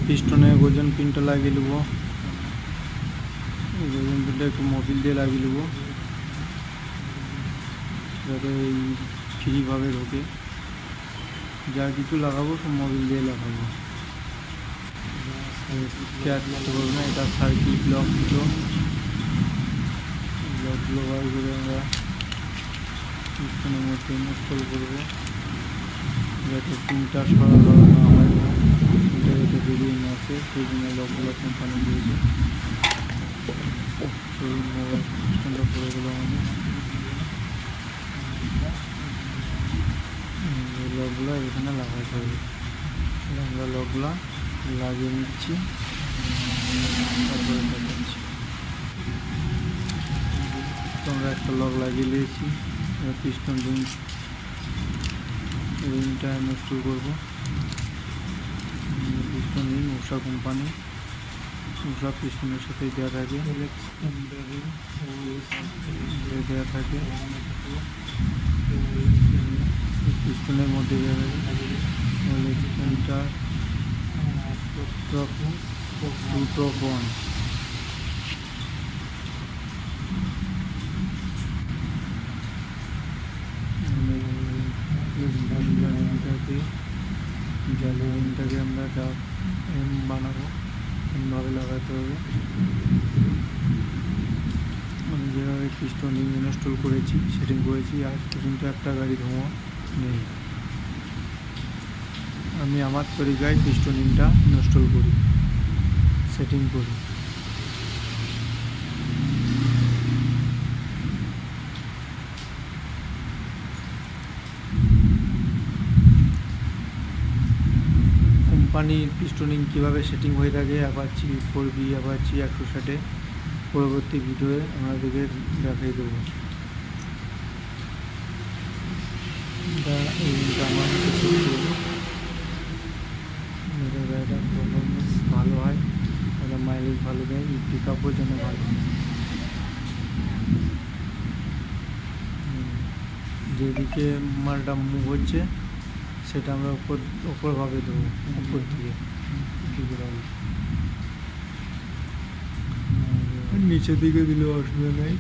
পিস্টনে গোজন পিনটা লাগিয়ে নেব। গোজন পিনটা একটু মোবিল দিয়ে লাগিয়ে নেব যাতে এই ফ্রিভাবে ঢোকে। যা কিছু লাগাবো সব মোবিল দিয়ে লাগাবো, ক্যাচ করতে পারবো না। এটা সার্কিট ব্লকগুলো বার করে আমরা পিস্টনের মধ্যে ইনস্টল করবো যাতে পিনটা সরানো না হয়, পিনটা যাতে বেরিয়ে না আসে। সেই জন্য লকগুলো কোম্পানি দিয়েছে। সেই মোবাইল পিস্টনটা পড়ে গেলো আমাদের। লকগুলো এখানে লাগাতে হবে। আমরা লকগুলো লাগিয়ে নিচ্ছি, তারপরে দেখাচ্ছি। তো আমরা একটা লক লাগিয়ে নিয়েছি। পিস্টন রিংটা ইনস্টল করবো। পিস্টন রিং উষা কোম্পানি, উষা পিস্টনের সাথে দেওয়া থাকে, দেওয়া থাকে। পিস্টনের মধ্যে দেওয়া থাকে সেন্টার 2 জালি রিংটাকে আমরা এম বানাবো, এমভাবে লাগাতে হবে। আমি যেভাবে পিস্টন রিং ইনস্টল করেছি, সেটিং করেছি, আজ পর্যন্ত একটা গাড়ি ধোঁয়া নেই। আমি আমার তরিকায় পিস্টন রিংটা ইনস্টল করি, সেটিং করি। কোম্পানির পিস্টনিং কীভাবে সেটিং হয়ে থাকে অ্যাপাচি 4B, অ্যাপাচি 160-এ পরবর্তী ভিডিওয়ে আমাদেরকে দেখিয়ে দেবো। আমার গাড়িটার পারফরমেন্স ভালো হয়, এটা মাইলেজ ভালো দেয়, পিক আপও যেন ভালো। যেদিকে মালটা মুভ হচ্ছে সেটা আমরা ওপরভাবে দেবো, উপর দিকে। নিচের দিকে দিলেও অসুবিধা নেই।